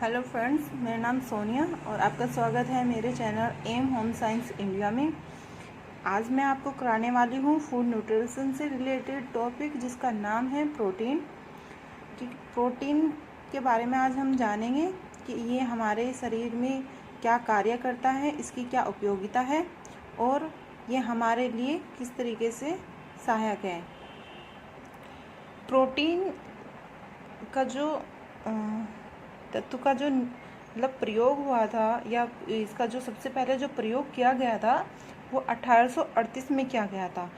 Hello friends, मेरा नाम सोनिया और आपका स्वागत है मेरे channel am home science India में। आज मैं आपको कराने वाली हूँ फूड न्यूट्रिशन से रिलेटेड टॉपिक जिसका नाम है प्रोटीन। कि प्रोटीन के बारे में आज हम जानेंगे कि ये हमारे शरीर में क्या कार्य करता है, इसकी क्या उपयोगिता है और ये हमारे लिए किस तरीके से सहायक है। प्रोटीन का जो तत्व का जो प्रयोग हुआ था या इसका जो सबसे पहले जो प्रयोग किया गया था वो 1838 में किया गया था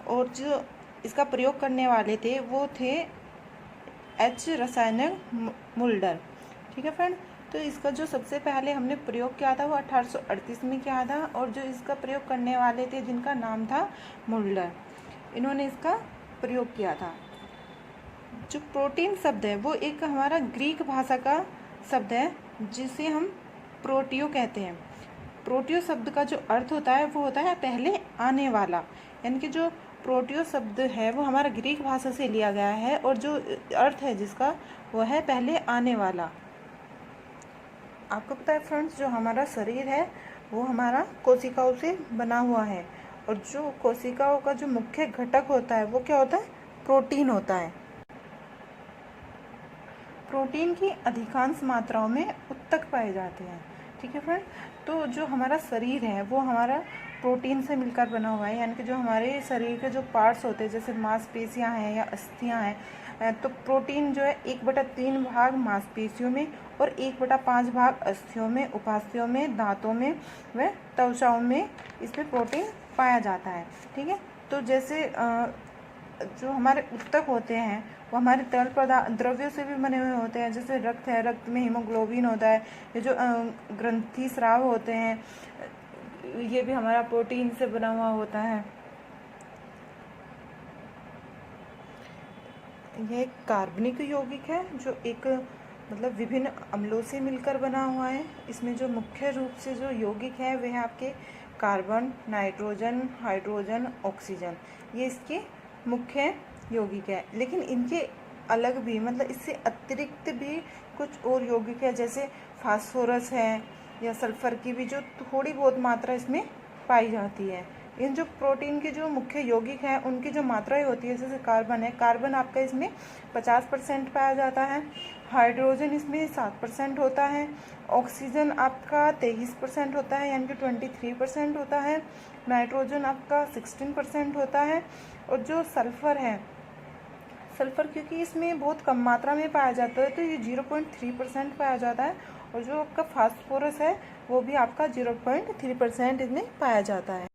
और जो इसका प्रयोग करने वाले थे वो थे एच रसायनक मुल्डर। ठीक है फ्रेंड, तो इसका जो सबसे पहले हमने प्रयोग किया था वो 1838 में किया था और जो इसका प्रयोग करने वाले थे जिनका नाम था मुल्डर, इन्होंने इसका प्रयोग किया था। जो प्रोटीन शब्द है वो एक हमारा ग्रीक भाषा का शब्द है जिसे हम प्रोटियो कहते हैं। प्रोटियो शब्द का जो अर्थ होता है वो होता है पहले आने वाला, यानी कि जो प्रोटियो शब्द है वो हमारा ग्रीक भाषा से लिया गया है और जो अर्थ है जिसका वो है पहले आने वाला। आपको पता है फ्रेंड्स, जो हमारा शरीर है वो हमारा कोशिकाओं से बना हुआ है और जो कोशिकाओं का जो मुख्य घटक होता है वो क्या होता है, प्रोटीन होता है। प्रोटीन की अधिकांश मात्राओं में उत्तक पाए जाते हैं। ठीक है फ्रेंड, तो जो हमारा शरीर है वो हमारा प्रोटीन से मिलकर बना हुआ है, यानी कि जो हमारे शरीर के जो पार्ट्स होते हैं जैसे मांसपेशियां हैं या अस्थियां हैं, तो प्रोटीन जो है 1/3 भाग मांसपेशियों में और 1/5 भाग अस्थियों में, उपास्थ्यों में, दांतों में व त्वचाओं में इसमें प्रोटीन पाया जाता है। ठीक है, तो जैसे जो हमारे उत्तक होते हैं वो हमारे तरल पदार्थ द्रव्यों से भी बने हुए होते हैं, जैसे रक्त है, रक्त में हीमोग्लोबिन होता है। ये जो ग्रंथि स्राव होते हैं ये भी हमारा प्रोटीन से बना हुआ होता है। यह एक कार्बनिक यौगिक है जो एक विभिन्न अम्लों से मिलकर बना हुआ है। इसमें जो मुख्य रूप से जो यौगिक है वह आपके कार्बन, नाइट्रोजन, हाइड्रोजन, ऑक्सीजन, ये इसके मुख्य यौगिक है। लेकिन इनके अलग भी इससे अतिरिक्त भी कुछ और यौगिक है, जैसे फास्फोरस है या सल्फर की भी जो थोड़ी बहुत मात्रा इसमें पाई जाती है। इन जो प्रोटीन के जो मुख्य यौगिक हैं उनकी जो मात्राएं होती है, जैसे कार्बन है, कार्बन आपका इसमें 50% पाया जाता है, हाइड्रोजन इसमें 7% होता है, ऑक्सीजन आपका 23% होता है यानी कि 23% होता है, नाइट्रोजन आपका 16% होता है और जो सल्फर है, सल्फर क्योंकि इसमें बहुत कम मात्रा में पाया जाता है तो ये 0.3% पाया जाता है और जो आपका फास्फोरस है वो भी आपका 0.3% इसमें पाया जाता है।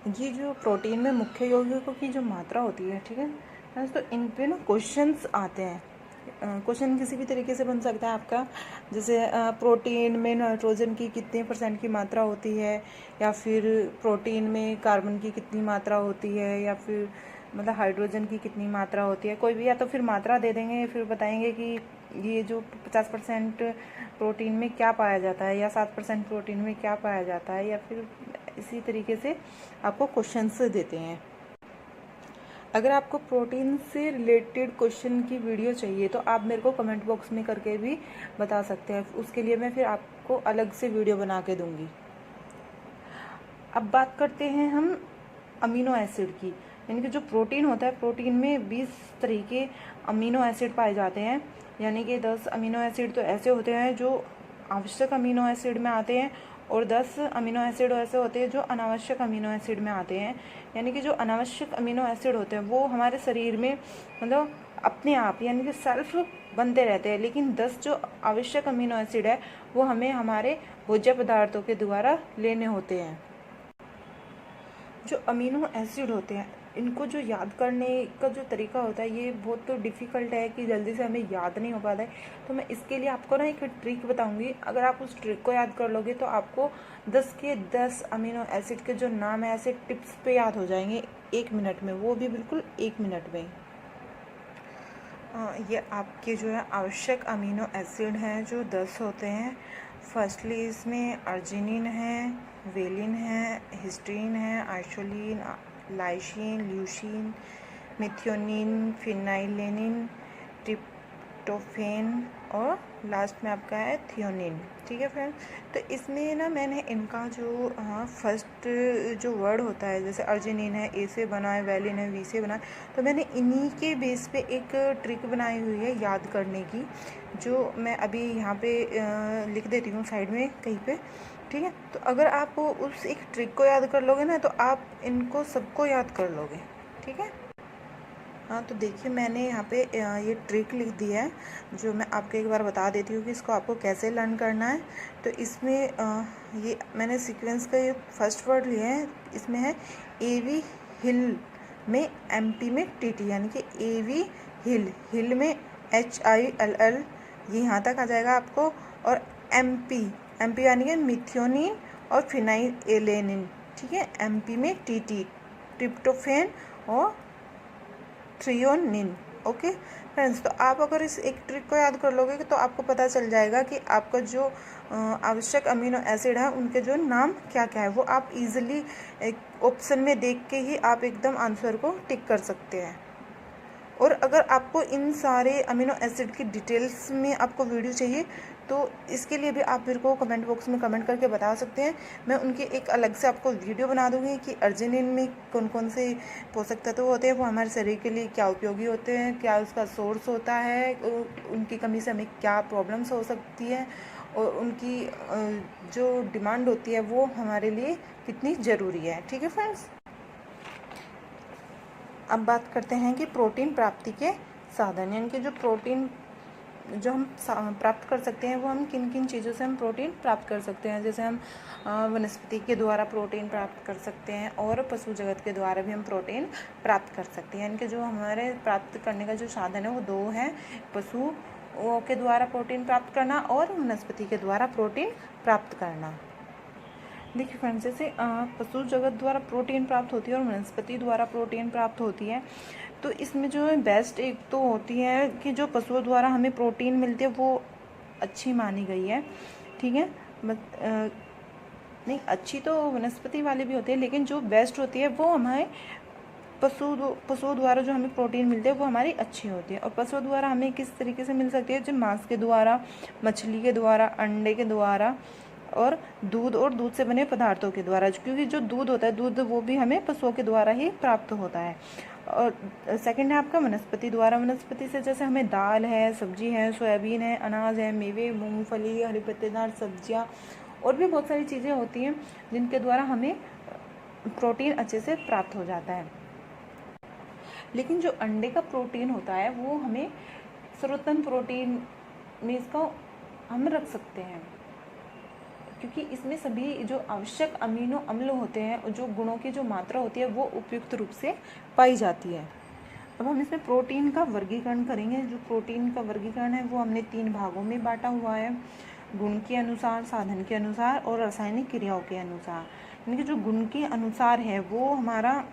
ये जो प्रोटीन में मुख्य यौगिकों की जो मात्रा होती है, ठीक है, तो इन पे ना क्वेश्चंस आते हैं। क्वेश्चन किसी भी तरीके से बन सकता है आपका, जैसे प्रोटीन में नाइट्रोजन की कितने % की मात्रा होती है, या फिर प्रोटीन में कार्बन की कितनी मात्रा होती है, या फिर हाइड्रोजन की कितनी मात्रा होती है। कोई भी या तो फिर मात्रा दे देंगे, फिर बताएंगे कि ये जो 50% प्रोटीन में क्या पाया जाता है या 7% प्रोटीन में क्या पाया जाता है, या फिर इसी तरीके से आपको क्वेश्चंस देते हैं। अगर आपको प्रोटीन से रिलेटेड क्वेश्चन की वीडियो चाहिए तो आप मेरे को कमेंट बॉक्स में करके भी बता सकते हैं, उसके लिए मैं फिर आपको अलग से वीडियो बना के दूंगी। अब बात करते हैं हम अमीनो एसिड की, यानी कि जो प्रोटीन होता है, प्रोटीन में 20 तरह के अमीनो एसिड पाए जाते हैं, यानी कि 10 अमीनो एसिड तो ऐसे होते हैं जो आवश्यक अमीनो एसिड में आते हैं और 10 अमीनो एसिड ऐसे होते हैं जो अनावश्यक अमीनो एसिड में आते हैं। यानी कि जो अनावश्यक अमीनो एसिड होते हैं वो हमारे शरीर में अपने आप यानी कि सेल्फ बनते रहते हैं, लेकिन 10 जो आवश्यक अमीनो एसिड है वो हमें हमारे भोज्य पदार्थों के द्वारा लेने होते हैं। जो अमीनो एसिड होते हैं इनको जो याद करने का जो तरीका होता है ये बहुत तो डिफ़िकल्ट है कि जल्दी से हमें याद नहीं हो पाता है, तो मैं इसके लिए आपको ना एक ट्रिक बताऊंगी। अगर आप उस ट्रिक को याद कर लोगे तो आपको 10 के 10 अमीनो एसिड के जो नाम है ऐसे टिप्स पे याद हो जाएंगे 1 मिनट में, वो भी बिल्कुल 1 मिनट में। ये आपके जो है आवश्यक अमीनो एसिड हैं जो 10 होते हैं। फर्स्टली इसमें अर्जिनिन है, वेलिन है, हिस्टीन है, आइसोलिन, लाइसिन, ल्यूसीन, मिथियोनिन, फिनाइलेनिन, ट्रिप्टोफेन और लास्ट में आपका है थियोनिन। ठीक है फ्रेंड्स, तो इसमें ना मैंने इनका जो फर्स्ट जो वर्ड होता है, जैसे अर्जिनिन है ए से बना है, वैलिन है वी से बना है, तो मैंने इन्हीं के बेस पे एक ट्रिक बनाई हुई है याद करने की, जो मैं अभी यहाँ पे लिख देती हूँ साइड में कहीं पे। ठीक है, तो अगर आप उस एक ट्रिक को याद कर लोगे ना तो आप इनको सबको याद कर लोगे। ठीक है, हाँ तो देखिए मैंने यहाँ पे ये ट्रिक लिख दी है, जो मैं आपको एक बार बता देती हूँ कि इसको आपको कैसे लर्न करना है। तो इसमें ये मैंने सीक्वेंस का ये फर्स्ट वर्ड लिया है, इसमें है एवी हिल में एमपी में टीटी, यानी कि एवी हिल, हिल में HILL, ये यहाँ तक आ जाएगा आपको। और एमपी, एमपी यानी कि मिथियोनिन और फिनाइलेनिन। ठीक है, एमपी में टीटी, ट्रिप्टोफेन और थ्रियोनिन। ओके फ्रेंड्स, तो आप अगर इस एक ट्रिक को याद कर लोगे तो आपको पता चल जाएगा कि आपका जो आवश्यक अमीनो एसिड है उनके जो नाम क्या क्या है, वो आप इजीली एक ऑप्शन में देख के ही आप एकदम आंसर को टिक कर सकते हैं। और अगर आपको इन सारे अमीनो एसिड की डिटेल्स में आपको वीडियो चाहिए तो इसके लिए भी आप मेरे को कमेंट बॉक्स में कमेंट करके बता सकते हैं। मैं उनकी एक अलग से आपको वीडियो बना दूंगी कि अर्जिनिन में कौन कौन से पोषक तत्व होते हैं, वो हमारे शरीर के लिए क्या उपयोगी होते हैं, क्या उसका सोर्स होता है, उनकी कमी से हमें क्या प्रॉब्लम्स हो सकती है, और उनकी जो डिमांड होती है वो हमारे लिए कितनी ज़रूरी है। ठीक है फ्रेंड्स, अब बात करते हैं कि प्रोटीन प्राप्ति के साधन, यानी कि जो प्रोटीन जो हम प्राप्त कर सकते हैं वो हम किन किन चीज़ों से हम प्रोटीन प्राप्त कर सकते हैं। जैसे हम वनस्पति के द्वारा प्रोटीन प्राप्त कर सकते हैं और पशु जगत के द्वारा भी हम प्रोटीन प्राप्त कर सकते हैं। यानी कि जो हमारे प्राप्त करने का जो साधन है वो दो हैं, पशु के द्वारा प्रोटीन प्राप्त करना और वनस्पति के द्वारा प्रोटीन प्राप्त करना। देखिए फ्रेंड्स, जैसे पशु जगत द्वारा प्रोटीन प्राप्त होती है और वनस्पति द्वारा प्रोटीन प्राप्त होती है, तो इसमें जो है बेस्ट एक तो होती है कि जो पशुओं द्वारा हमें प्रोटीन मिलती है वो अच्छी मानी गई है। ठीक है, नहीं अच्छी तो वनस्पति वाली भी होती है, लेकिन जो बेस्ट होती है वो हमारे पशुओं द्वारा जो हमें प्रोटीन मिलती है वो हमारी अच्छी होती है। और पशुओं द्वारा हमें किस तरीके से मिल सकती है, जो मांस के द्वारा, मछली के द्वारा, अंडे के द्वारा और दूध से बने पदार्थों के द्वारा, क्योंकि जो दूध होता है दूध वो भी हमें पशुओं के द्वारा ही प्राप्त होता है। और सेकंड है आपका वनस्पति द्वारा, वनस्पति से जैसे हमें दाल है, सब्जी है, सोयाबीन है, अनाज है, मेवे, मूंगफली, हरी पत्तेदार सब्जियां और भी बहुत सारी चीज़ें होती हैं जिनके द्वारा हमें प्रोटीन अच्छे से प्राप्त हो जाता है। लेकिन जो अंडे का प्रोटीन होता है वो हमें सर्वोत्तम प्रोटीन में इसका हम रख सकते हैं, क्योंकि इसमें सभी जो आवश्यक अमीनो अम्ल होते हैं, जो गुणों की जो मात्रा होती है वो उपयुक्त रूप से पाई जाती है। अब हम इसमें प्रोटीन का वर्गीकरण करेंगे। जो प्रोटीन का वर्गीकरण है वो हमने 3 भागों में बांटा हुआ है, गुण के अनुसार, साधन के अनुसार और रासायनिक क्रियाओं के अनुसार। यानी कि जो गुण के अनुसार है वो हमारा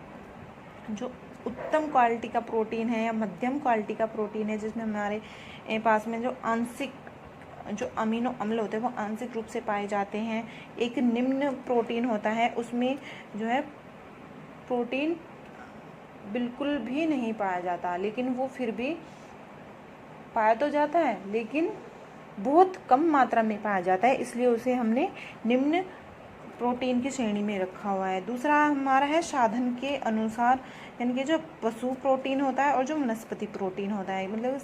जो उत्तम क्वालिटी का प्रोटीन है या मध्यम क्वालिटी का प्रोटीन है, जिसमें हमारे पास में जो आंशिक जो अमीनो अम्ल होते हैं वो आंशिक रूप से पाए जाते हैं। एक निम्न प्रोटीन होता है, उसमें जो है प्रोटीन बिल्कुल भी नहीं पाया जाता, लेकिन वो फिर भी पाया तो जाता है लेकिन बहुत कम मात्रा में पाया जाता है, इसलिए उसे हमने निम्न प्रोटीन की श्रेणी में रखा हुआ है। दूसरा हमारा है साधन के अनुसार, यानी कि जो पशु प्रोटीन होता है और जो वनस्पति प्रोटीन होता है, मतलब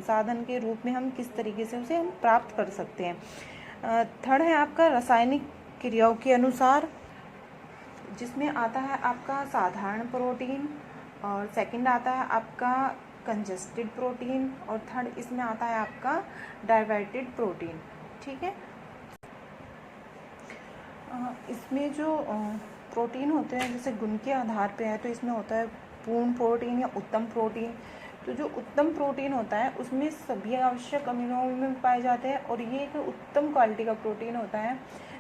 साधन के रूप में हम किस तरीके से उसे हम प्राप्त कर सकते हैं। थर्ड है आपका रासायनिक क्रियाओं के अनुसार, जिसमें आता है आपका साधारण प्रोटीन, और सेकंड आता है आपका कंजस्टेड प्रोटीन, और थर्ड इसमें आता है आपका डाइवर्टेड प्रोटीन। ठीक है, इसमें जो प्रोटीन होते हैं जैसे गुण के आधार पे है, तो इसमें होता है पूर्ण प्रोटीन या उत्तम प्रोटीन। तो जो उत्तम प्रोटीन होता है उसमें सभी आवश्यक अमीनो में पाए जाते हैं और ये एक उत्तम क्वालिटी का प्रोटीन होता है।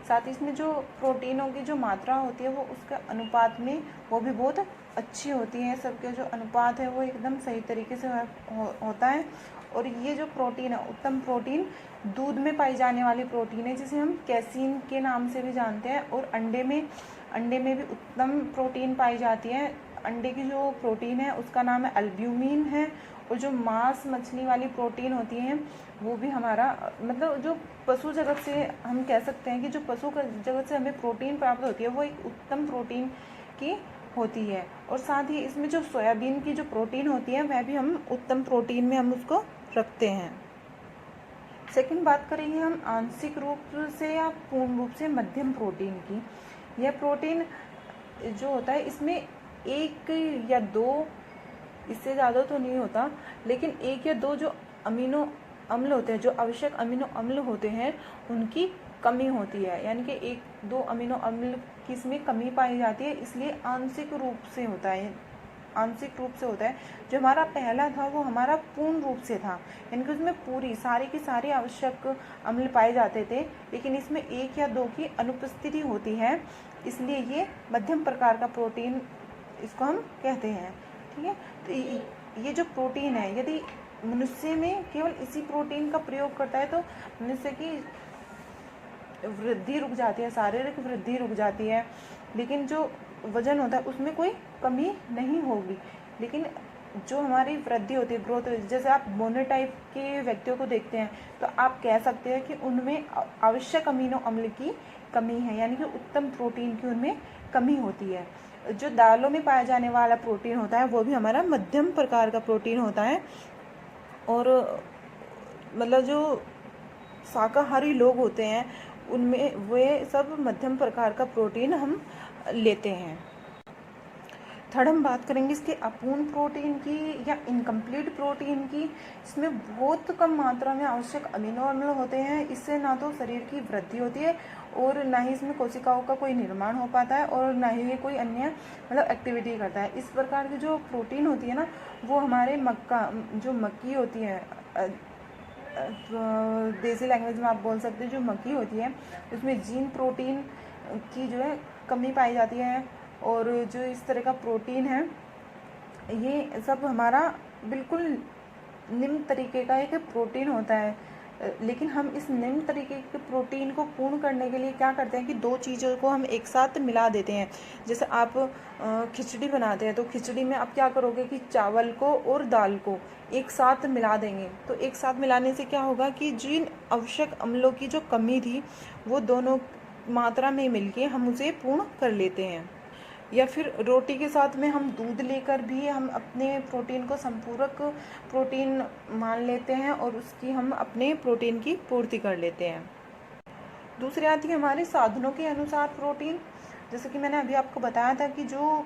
साथ ही इसमें जो प्रोटीनों की जो मात्रा होती है वो उसके अनुपात में वो भी बहुत अच्छी होती है, सबके जो अनुपात है वो एकदम सही तरीके से होता है। और ये जो प्रोटीन है उत्तम प्रोटीन दूध में पाई जाने वाली प्रोटीन है, जिसे हम कैसीन के नाम से भी जानते हैं। और अंडे में भी उत्तम प्रोटीन पाई जाती है। अंडे की जो प्रोटीन है उसका नाम है एल्ब्यूमिन है, और जो मांस मछली वाली प्रोटीन होती है वो भी हमारा मतलब जो पशु जगत से हम कह सकते हैं कि जो पशु जगत से हमें प्रोटीन प्राप्त होती है वो एक उत्तम प्रोटीन की होती है। और साथ ही इसमें जो सोयाबीन की जो प्रोटीन होती है वह भी हम उत्तम प्रोटीन में हम उसको रखते हैं। सेकंड बात करेंगे हम आंशिक रूप से या पूर्ण रूप से मध्यम प्रोटीन की। यह प्रोटीन जो होता है इसमें एक या दो, इससे ज़्यादा तो नहीं होता, लेकिन एक या दो जो अमीनो अम्ल होते हैं, जो आवश्यक अमीनो अम्ल होते हैं उनकी कमी होती है, यानी कि एक दो अमीनो अम्ल की इसमें कमी पाई जाती है, इसलिए आंशिक रूप से होता है। आंशिक रूप से होता है। जो हमारा पहला था वो हमारा पूर्ण रूप से था, यानी कि उसमें पूरी सारी की सारी आवश्यक अम्ल पाए जाते थे, लेकिन इसमें एक या दो की अनुपस्थिति होती है, इसलिए ये मध्यम प्रकार का प्रोटीन इसको हम कहते हैं। ठीक है, तो ये जो प्रोटीन है यदि मनुष्य में केवल इसी प्रोटीन का प्रयोग करता है तो मनुष्य की वृद्धि रुक जाती है, शारीरिक वृद्धि रुक जाती है, लेकिन जो वजन होता है उसमें कोई कमी नहीं होगी। लेकिन जो हमारी वृद्धि होती है, ग्रोथ होती है, जैसे आप मोनोटाइप के व्यक्तियों को देखते हैं तो आप कह सकते हैं कि उनमें आवश्यक अमीनो अम्ल की कमी है, यानी कि उत्तम प्रोटीन की उनमें कमी होती है। जो दालों में पाया जाने वाला प्रोटीन होता है वो भी हमारा मध्यम प्रकार का प्रोटीन होता है, और मतलब जो शाकाहारी लोग होते हैं उनमें वे सब मध्यम प्रकार का प्रोटीन हम लेते हैं। थर्ड हम बात करेंगे इसके अपूर्ण प्रोटीन की या इनकम्प्लीट प्रोटीन की। इसमें बहुत कम मात्रा में आवश्यक अमीनो अम्ल होते हैं, इससे ना तो शरीर की वृद्धि होती है और ना ही इसमें कोशिकाओं का कोई निर्माण हो पाता है और ना ही कोई अन्य मतलब एक्टिविटी करता है। इस प्रकार की जो प्रोटीन होती है ना वो हमारे जो मक्की होती है, देसी लैंग्वेज में आप बोल सकते हैं जो मक्की होती है उसमें जीन प्रोटीन की जो है कमी पाई जाती है, और जो इस तरह का प्रोटीन है ये सब हमारा बिल्कुल निम्न तरीके का एक प्रोटीन होता है। लेकिन हम इस निम्न तरीके के प्रोटीन को पूर्ण करने के लिए क्या करते हैं कि दो चीज़ों को हम एक साथ मिला देते हैं। जैसे आप खिचड़ी बनाते हैं तो खिचड़ी में आप क्या करोगे कि चावल को और दाल को एक साथ मिला देंगे, तो एक साथ मिलाने से क्या होगा कि जिन आवश्यक अम्लों की जो कमी थी वो दोनों मात्रा में मिलके हम उसे पूर्ण कर लेते हैं। या फिर रोटी के साथ में हम दूध लेकर भी हम अपने प्रोटीन को संपूरक प्रोटीन मान लेते हैं और उसकी हम अपने प्रोटीन की पूर्ति कर लेते हैं। दूसरी आती है हमारे साधनों के अनुसार प्रोटीन। जैसे कि मैंने अभी आपको बताया था कि जो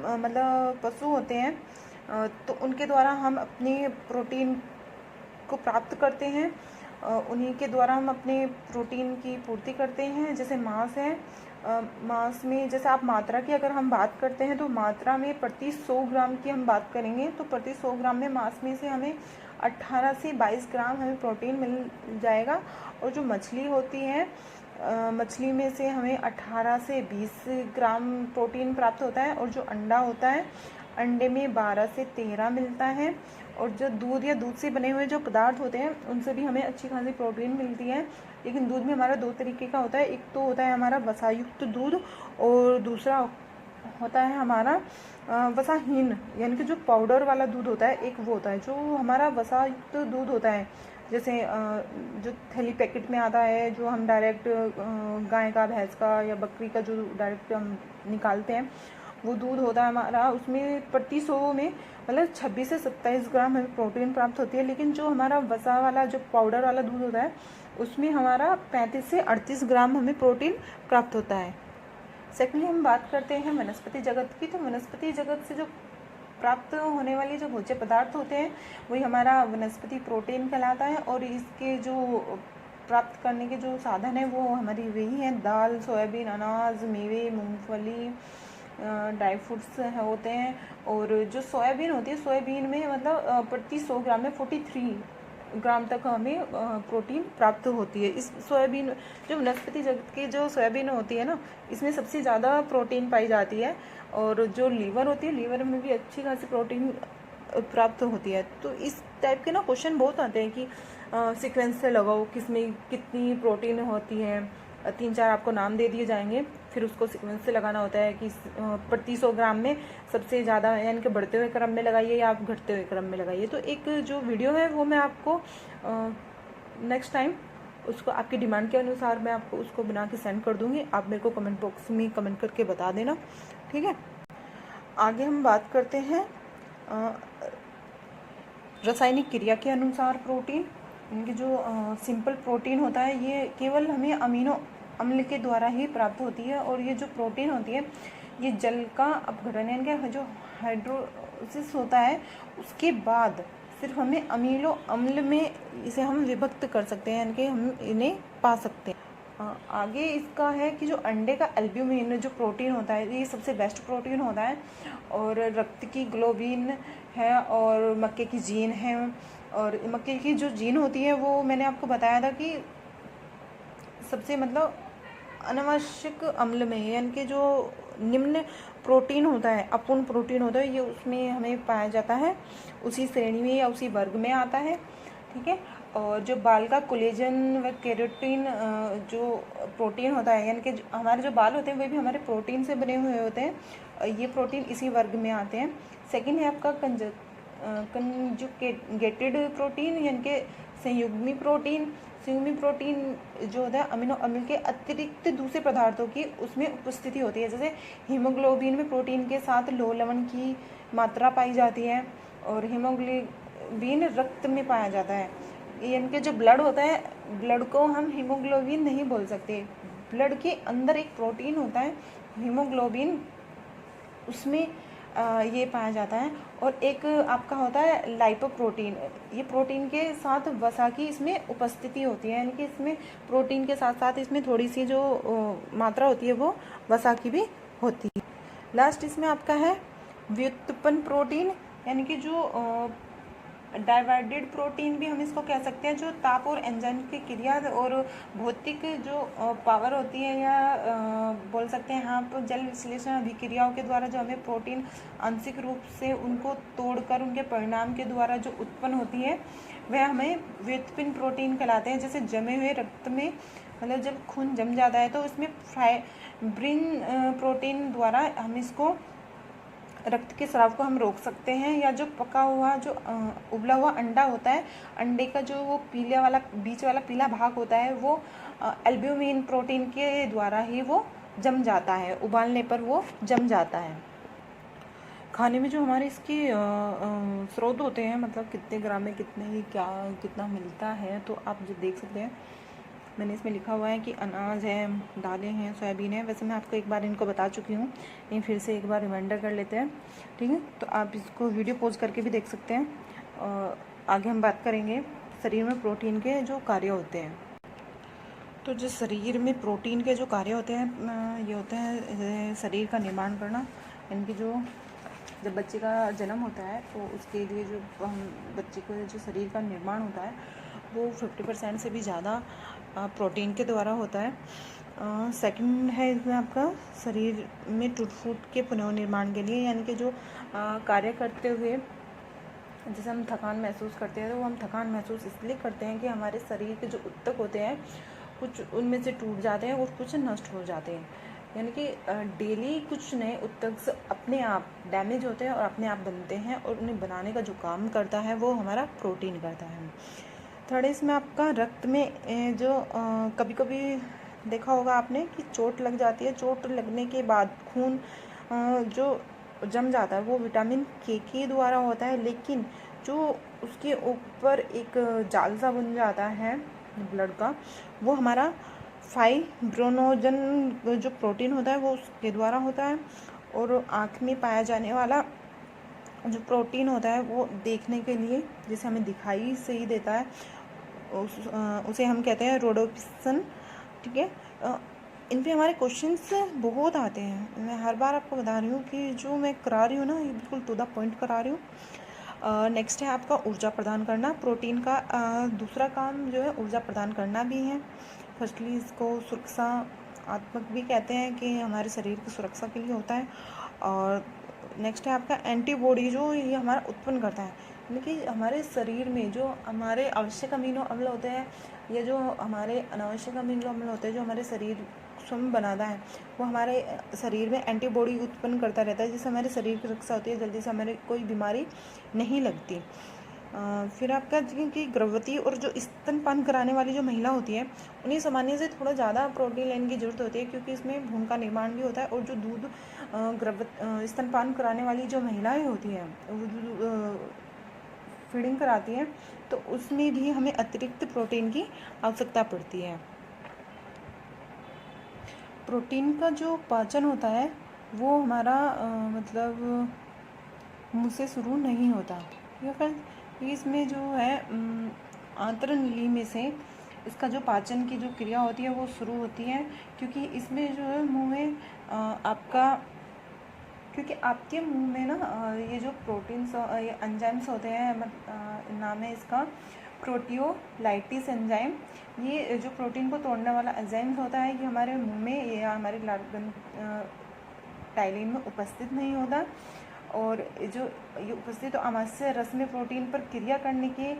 मतलब पशु होते हैं तो उनके द्वारा हम अपने प्रोटीन को प्राप्त करते हैं, उन्हीं के द्वारा हम अपने प्रोटीन की पूर्ति करते हैं। जैसे मांस है, मांस में जैसे आप मात्रा की अगर हम बात करते हैं तो मात्रा में प्रति 100 ग्राम की हम बात करेंगे तो प्रति 100 ग्राम में मांस में से हमें 18 से 22 ग्राम हमें प्रोटीन मिल जाएगा। और जो मछली होती है मछली में से हमें 18 से 20 ग्राम प्रोटीन प्राप्त होता है। और जो अंडा होता है अंडे में 12 से 13 मिलता है। और जो दूध या दूध से बने हुए जो पदार्थ होते हैं उनसे भी हमें अच्छी खासी प्रोटीन मिलती है। लेकिन दूध में हमारा दो तरीके का होता है, एक तो होता है हमारा वसायुक्त दूध और दूसरा होता है हमारा वसाहीन, यानी कि जो पाउडर वाला दूध होता है एक वो होता है। जो हमारा वसायुक्त दूध होता है जैसे जो थैली पैकेट में आता है, जो हम डायरेक्ट गाय का भैंस का या बकरी का जो डायरेक्ट हम निकालते हैं वो दूध होता है हमारा, उसमें प्रति 100 में मतलब 26 से 27 ग्राम हमें प्रोटीन प्राप्त होती है। लेकिन जो हमारा वसा वाला जो पाउडर वाला दूध होता है उसमें हमारा 35 से 38 ग्राम हमें प्रोटीन प्राप्त होता है। सेकेंडली हम बात करते हैं वनस्पति जगत की। तो वनस्पति जगत से जो प्राप्त होने वाली जो भोज्य पदार्थ होते हैं वही हमारा वनस्पति प्रोटीन कहलाता है। और इसके जो प्राप्त करने के जो साधन है वो हमारी वही है, दाल, सोयाबीन, अनाज, मेवे, मूंगफली, ड्राई फ्रूट्स होते हैं। और जो सोयाबीन होती है सोयाबीन में मतलब प्रति 100 ग्राम में 43 ग्राम तक हमें प्रोटीन प्राप्त होती है। इस सोयाबीन जो वनस्पति जगत की जो सोयाबीन होती है ना इसमें सबसे ज़्यादा प्रोटीन पाई जाती है। और जो लीवर होती है लीवर में भी अच्छी खासी प्रोटीन प्राप्त होती है। तो इस टाइप के ना क्वेश्चन बहुत आते हैं कि सीक्वेंस से लगाओ किसमें कितनी प्रोटीन होती है, 3-4 आपको नाम दे दिए जाएंगे, फिर उसको सीक्वेंस से लगाना होता है कि प्रति 100 ग्राम में सबसे ज़्यादा यानी कि बढ़ते हुए क्रम में लगाइए या आप घटते हुए क्रम में लगाइए। तो एक जो वीडियो है वो मैं आपको नेक्स्ट टाइम उसको आपकी डिमांड के अनुसार मैं आपको उसको बना के सेंड कर दूँगी। आप मेरे को कमेंट बॉक्स में कमेंट करके बता देना, ठीक है। आगे हम बात करते हैं रासायनिक क्रिया के अनुसार प्रोटीन। इनकी जो सिंपल प्रोटीन होता है ये केवल हमें अमीनो अम्ल के द्वारा ही प्राप्त होती है, और ये जो प्रोटीन होती है ये जल का अपघटन यानी कि जो हाइड्रोलिसिस होता है उसके बाद सिर्फ हमें अमीनो अम्ल में इसे हम विभक्त कर सकते हैं, यानी कि हम इन्हें पा सकते हैं। आगे इसका है कि जो अंडे का एल्ब्यूमिन जो प्रोटीन होता है ये सबसे बेस्ट प्रोटीन होता है, और रक्त की ग्लोबिन है, और मक्के की जीन है, और मक्के की जो जीन होती है वो मैंने आपको बताया था कि सबसे मतलब अनावश्यक अम्ल में, यानी कि जो निम्न प्रोटीन होता है, अपूर्ण प्रोटीन होता है, ये उसमें हमें पाया जाता है, उसी श्रेणी में या उसी वर्ग में आता है, ठीक है। और जो बाल का कोलेजन व केराटिन जो प्रोटीन होता है, यानी कि हमारे जो बाल होते हैं वे भी हमारे प्रोटीन से बने हुए होते हैं, ये प्रोटीन इसी वर्ग में आते हैं। सेकंड है आपका कंजुगेटेड प्रोटीन, यानी कि संयुग्मी प्रोटीन। संयुग्मी प्रोटीन जो होता है अमीनो अम्ल के अतिरिक्त दूसरे पदार्थों की उसमें उपस्थिति होती है, जैसे हीमोग्लोबिन में प्रोटीन के साथ लौह लवण की मात्रा पाई जाती है, और हीमोग्लोबिन रक्त में पाया जाता है, यानी कि जो ब्लड होता है, ब्लड को हम हीमोग्लोबिन नहीं बोल सकते। ब्लड के अंदर एक प्रोटीन होता है हीमोग्लोबिन, उसमें ये पाया जाता है। और एक आपका होता है लाइपोप्रोटीन, ये प्रोटीन के साथ वसा की इसमें उपस्थिति होती है, यानी कि इसमें प्रोटीन के साथ साथ इसमें थोड़ी सी जो मात्रा होती है वो वसा की भी होती है। लास्ट इसमें आपका है व्युत्पन्न प्रोटीन, यानी कि जो डाइवाइडेड प्रोटीन भी हम इसको कह सकते हैं, जो ताप और एंजाइम की क्रिया और भौतिक जो पावर होती है, या बोल सकते हैं यहाँ पर जल विश्लेषण अभिक्रियाओं के द्वारा जो हमें प्रोटीन आंशिक रूप से उनको तोड़कर उनके परिणाम के द्वारा जो उत्पन्न होती है वह हमें व्युत्पन्न प्रोटीन कहलाते हैं। जैसे जमे हुए रक्त में, मतलब जब खून जम जाता है तो उसमें फाइब्रिन प्रोटीन द्वारा हम इसको रक्त के स्राव को हम रोक सकते हैं। या जो पका हुआ जो उबला हुआ अंडा होता है, अंडे का जो वो पीले वाला बीच वाला पीला भाग होता है वो एल्ब्यूमिन प्रोटीन के द्वारा ही वो जम जाता है, उबालने पर वो जम जाता है। खाने में जो हमारे इसके स्रोत होते हैं, मतलब कितने ग्राम में कितना मिलता है, तो आप जो देख सकते हैं मैंने इसमें लिखा हुआ है कि अनाज है, दालें हैं, सोयाबीन है। वैसे मैं आपको एक बार इनको बता चुकी हूँ, लेकिन फिर से एक बार रिमाइंडर कर लेते हैं, ठीक है। तो आप इसको वीडियो पॉज करके भी देख सकते हैं। और आगे हम बात करेंगे शरीर में प्रोटीन के जो कार्य होते हैं। तो जो शरीर में प्रोटीन के जो कार्य होते हैं, ये होते हैं शरीर का निर्माण करना, यानी कि जब बच्चे का जन्म होता है तो उसके लिए जो बच्चे को जो शरीर का निर्माण होता है वो 50% से भी ज़्यादा प्रोटीन के द्वारा होता है। सेकंड है इसमें आपका शरीर में टूट फूट के पुनर्निर्माण के लिए, यानी कि जो कार्य करते हुए जैसे हम थकान महसूस करते हैं, तो वो हम थकान महसूस इसलिए करते हैं कि हमारे शरीर के जो ऊतक होते हैं कुछ उनमें से टूट जाते हैं और कुछ नष्ट हो जाते हैं, यानी कि डेली कुछ नए ऊतक अपने आप डैमेज होते हैं और अपने आप बनते हैं, और उन्हें बनाने का जो काम करता है वो हमारा प्रोटीन करता है। थर्ड इसमें आपका रक्त में जो कभी कभी देखा होगा आपने कि चोट लग जाती है, चोट लगने के बाद खून जो जम जाता है वो विटामिन के द्वारा होता है, लेकिन जो उसके ऊपर एक जाल सा बन जाता है ब्लड का, वो हमारा फाइब्रोनोजन जो प्रोटीन होता है वो उसके द्वारा होता है। और आँख में पाया जाने वाला जो प्रोटीन होता है वो देखने के लिए जैसे हमें दिखाई से ही देता है, उसे हम कहते हैं रोडोप्सिन, ठीक है। इन पे हमारे क्वेश्चंस बहुत आते हैं। मैं हर बार आपको बता रही हूँ कि जो मैं करा रही हूँ ना, ये बिल्कुल टू द पॉइंट करा रही हूँ। नेक्स्ट है आपका ऊर्जा प्रदान करना। प्रोटीन का दूसरा काम जो है ऊर्जा प्रदान करना भी है। फर्स्टली इसको सुरक्षात्मक भी कहते हैं कि हमारे शरीर की सुरक्षा के लिए होता है। और नेक्स्ट है आपका एंटीबॉडी, जो ये हमारा उत्पन्न करता है, यानी कि हमारे शरीर में जो हमारे आवश्यक अमीनो अम्ल होते हैं या जो हमारे अनावश्यक अमीनो अम्ल होते हैं जो हमारे शरीर सक्षम बनाता है, वो हमारे शरीर में एंटीबॉडी उत्पन्न करता रहता है, जिससे हमारे शरीर की रक्षा होती है, जल्दी से हमारे कोई बीमारी नहीं लगती। फिर आपका कि गर्भवती और जो स्तनपान कराने वाली जो महिला होती है, उन्हें सामान्य से थोड़ा ज़्यादा प्रोटीन लेने की ज़रूरत होती है, क्योंकि इसमें भ्रूण का निर्माण भी होता है। और जो दूध स्तनपान कराने वाली जो महिलाएं होती हैं, वो फीडिंग कराती हैं, तो उसमें भी हमें अतिरिक्त प्रोटीन की आवश्यकता पड़ती है। प्रोटीन का जो पाचन होता है वो हमारा मतलब मुंह से शुरू नहीं होता, या फिर इसमें जो है आंतरनली में से इसका जो पाचन की जो क्रिया होती है वो शुरू होती है, क्योंकि इसमें जो है मुंह में क्योंकि आपके मुंह में ना ये जो प्रोटीन्स ये एंजाइम्स होते हैं, नाम है इसका प्रोटियोलाइटिस एंजाइम। ये जो प्रोटीन को तोड़ने वाला एंजाइम्स होता है, ये हमारे मुंह में या हमारे टाइलिन में उपस्थित नहीं होता। और जो ये उपस्थित आमाशय रस में प्रोटीन पर क्रिया करने के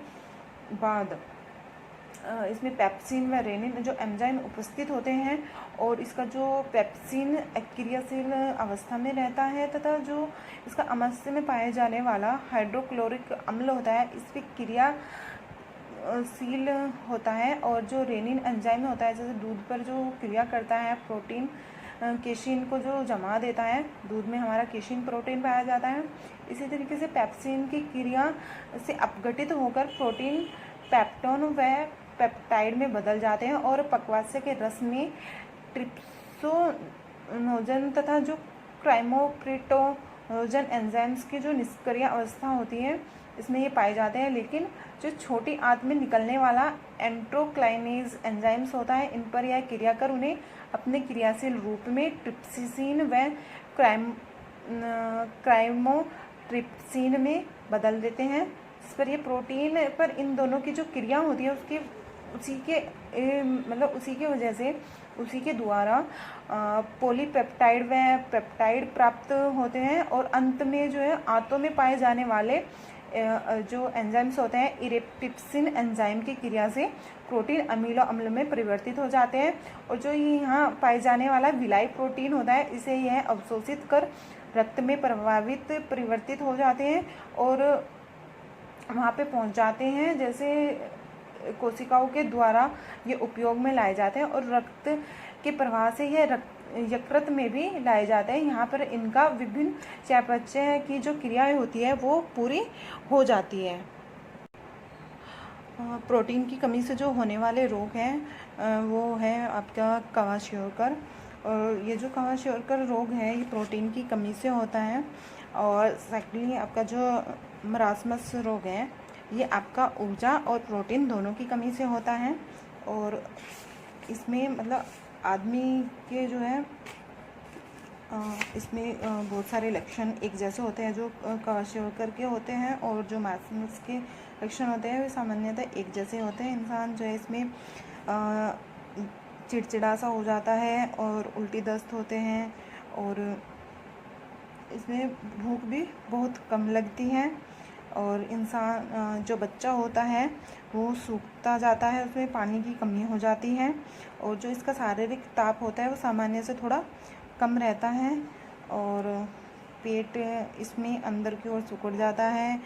बाद इसमें पेप्सिन व रेनिन जो एंजाइम उपस्थित होते हैं, और इसका जो पेप्सिन क्रियाशील अवस्था में रहता है, तथा जो इसका आमाशय में पाए जाने वाला हाइड्रोक्लोरिक अम्ल होता है, इस पर क्रियाशील होता है। और जो रेनिन एंजाइम होता है, जैसे दूध पर जो क्रिया करता है, प्रोटीन केशिन को जो जमा देता है, दूध में हमारा केशिन प्रोटीन पाया जाता है। इसी तरीके से पेप्सिन की क्रिया से अपघटित होकर प्रोटीन पेप्टोन व पेप्टाइड में बदल जाते हैं, और पक्वाशय के रस में ट्रिप्सोनोजन तथा जो क्राइमोप्रिटोजन एंजाइम्स की जो निष्क्रिय अवस्था होती है, इसमें ये पाए जाते हैं। लेकिन जो छोटी आंत में निकलने वाला एंट्रोक्लाइनेज एंजाइम्स होता है, इन पर यह क्रिया कर उन्हें अपने क्रियाशील रूप में ट्रिप्सिन व क्राइमोट्रिप्सिन में बदल देते हैं। इस पर ये प्रोटीन पर इन दोनों की जो क्रिया होती है उसी के वजह से उसी के द्वारा पॉलीपेप्टाइड व पेप्टाइड प्राप्त होते हैं। और अंत में जो है आंतों में पाए जाने वाले जो एंजाइम्स होते हैं, इरेप्टिप्सिन एंजाइम की क्रिया से प्रोटीन अमीनो अम्ल में परिवर्तित हो जाते हैं। और जो यहाँ पाए जाने वाला विलाई प्रोटीन होता है, इसे यह अवशोषित कर रक्त में परिवर्तित हो जाते हैं और वहाँ पे पहुँच जाते हैं, जैसे कोशिकाओं के द्वारा ये उपयोग में लाए जाते हैं। और रक्त के प्रवाह से यह यकृत में भी लाए जाते हैं। यहाँ पर इनका विभिन्न चयापचय की जो क्रियाएं होती है वो पूरी हो जाती है। प्रोटीन की कमी से जो होने वाले रोग हैं वो है आपका क्वाशियोकर। और ये जो क्वाशियोकर रोग है ये प्रोटीन की कमी से होता है। और सेकेंडली आपका जो मरासमस रोग है ये आपका ऊर्जा और प्रोटीन दोनों की कमी से होता है। और इसमें मतलब आदमी के जो है इसमें बहुत सारे लक्षण एक जैसे होते हैं जो क्वाशियोकर के होते हैं, और जो मरासमस के लक्षण होते हैं वे सामान्यतः एक जैसे होते हैं। इंसान जो है इसमें चिड़चिड़ा सा हो जाता है और उल्टी दस्त होते हैं, और इसमें भूख भी बहुत कम लगती है। और इंसान जो बच्चा होता है वो सूखता जाता है, उसमें पानी की कमी हो जाती है। और जो इसका शारीरिक ताप होता है वो सामान्य से थोड़ा कम रहता है, और पेट इसमें अंदर की ओर सिकुड़ जाता है,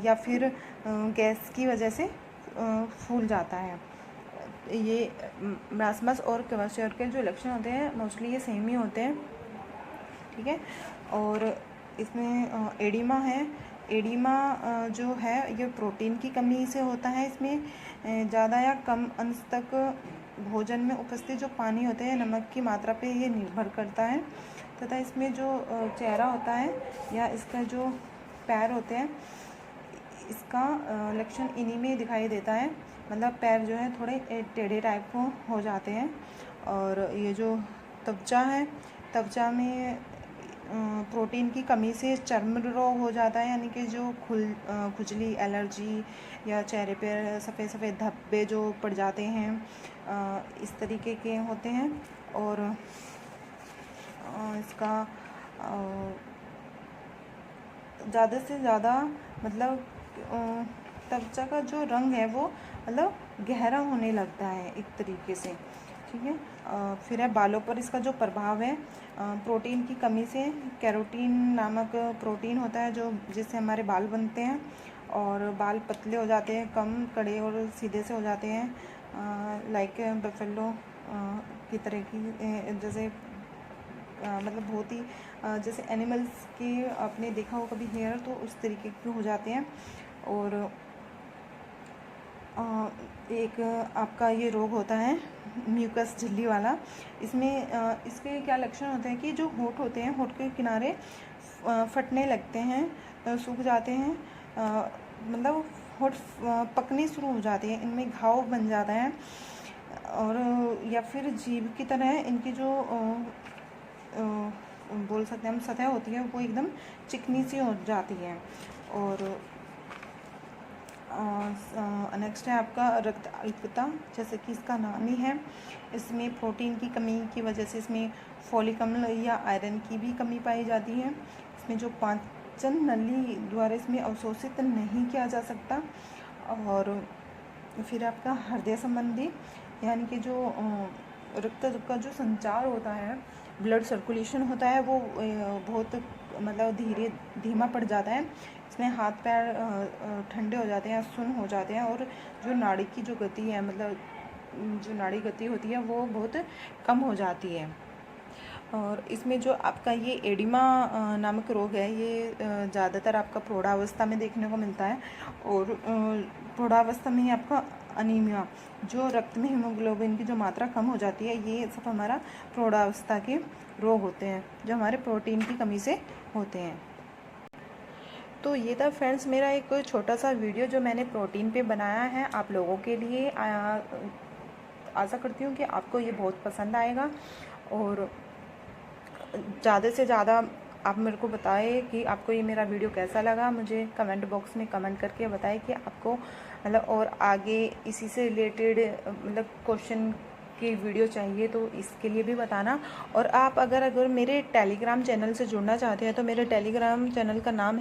या फिर गैस की वजह से फूल जाता है। ये मरासमस और क्वाशियोकर के जो लक्षण होते हैं मोस्टली ये सेम ही होते हैं, ठीक है। और इसमें एडिमा है। एडिमा जो है ये प्रोटीन की कमी से होता है। इसमें ज़्यादा या कम अंश तक भोजन में उपस्थित जो पानी होते हैं, नमक की मात्रा पे ये निर्भर करता है। तथा इसमें जो चेहरा होता है या इसका जो पैर होते हैं, इसका लक्षण इन्हीं में दिखाई देता है। मतलब पैर जो है थोड़े टेढ़े टाइप को हो जाते हैं। और ये जो त्वचा है, त्वचा में प्रोटीन की कमी से चर्म रोग हो जाता है, यानी कि जो खुजली, एलर्जी या चेहरे पर सफ़ेद सफ़ेद धब्बे जो पड़ जाते हैं, इस तरीके के होते हैं। और इसका ज़्यादा से ज़्यादा मतलब त्वचा का जो रंग है वो मतलब गहरा होने लगता है एक तरीके से, ठीक है। फिर है बालों पर इसका जो प्रभाव है, प्रोटीन की कमी से कैरोटीन नामक प्रोटीन होता है जो जिससे हमारे बाल बनते हैं और बाल पतले हो जाते हैं, कम कड़े और सीधे से हो जाते हैं, लाइक बफेलो की तरह की, जैसे मतलब बहुत ही जैसे एनिमल्स के आपने देखा हो कभी हेयर, तो उस तरीके के हो जाते हैं। और एक आपका ये रोग होता है म्यूकस झिल्ली वाला। इसमें इसके क्या लक्षण होते हैं कि जो होंठ होते हैं, होंठ के किनारे फटने लगते हैं, सूख जाते हैं, मतलब होंठ पकने शुरू हो जाते हैं, इनमें घाव बन जाता है, और या फिर जीभ की तरह इनकी जो बोल सकते हैं हम सतह होती है वो एकदम चिकनी सी हो जाती है। और नेक्स्ट है आपका रक्त अल्पता, जैसे कि इसका नाम ही है। इसमें प्रोटीन की कमी की वजह से इसमें फोलिक अम्ल या आयरन की भी कमी पाई जाती है। इसमें जो पाचन नली द्वारा इसमें अवशोषित नहीं किया जा सकता। और फिर आपका हृदय संबंधी, यानी कि जो रक्त का जो संचार होता है, ब्लड सर्कुलेशन होता है, वो बहुत मतलब धीमा पड़ जाता है। इसमें हाथ पैर ठंडे हो जाते हैं, सुन्न हो जाते हैं, और जो नाड़ी की जो गति है, मतलब जो नाड़ी गति होती है वो बहुत कम हो जाती है। और इसमें जो आपका ये एडिमा नामक रोग है, ये ज़्यादातर आपका प्रौढ़ावस्था में देखने को मिलता है। और प्रौढ़ावस्था में ही आपका अनीमिया, जो रक्त में हीमोग्लोबिन की जो मात्रा कम हो जाती है, ये सब हमारा प्रौढ़ावस्था के रोग होते हैं जो हमारे प्रोटीन की कमी से होते हैं। तो ये था फ्रेंड्स मेरा एक छोटा सा वीडियो जो मैंने प्रोटीन पे बनाया है आप लोगों के लिए। आशा करती हूँ कि आपको ये बहुत पसंद आएगा, और ज़्यादा से ज़्यादा आप मेरे को बताएं कि आपको ये मेरा वीडियो कैसा लगा। मुझे कमेंट बॉक्स में कमेंट करके बताएं कि आपको मतलब और आगे इसी से रिलेटेड मतलब क्वेश्चन की वीडियो चाहिए तो इसके लिए भी बताना। और आप अगर मेरे टेलीग्राम चैनल से जुड़ना चाहते हैं तो मेरे टेलीग्राम चैनल का नाम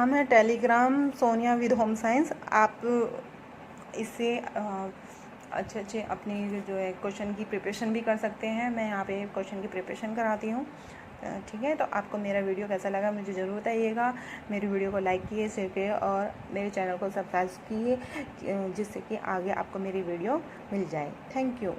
है Telegram Sonia with home science. आप इससे अच्छे अपनी जो है क्वेश्चन की प्रिपरेशन भी कर सकते हैं। मैं यहाँ पे क्वेश्चन की प्रिपरेशन कराती हूँ, ठीक है। तो आपको मेरा वीडियो कैसा लगा मुझे ज़रूर बताइएगा। मेरी वीडियो को लाइक कीजिए, शेयर कीजिए, और मेरे चैनल को सब्सक्राइब कीजिए, जिससे कि आगे आपको मेरी वीडियो मिल जाए। Thank you.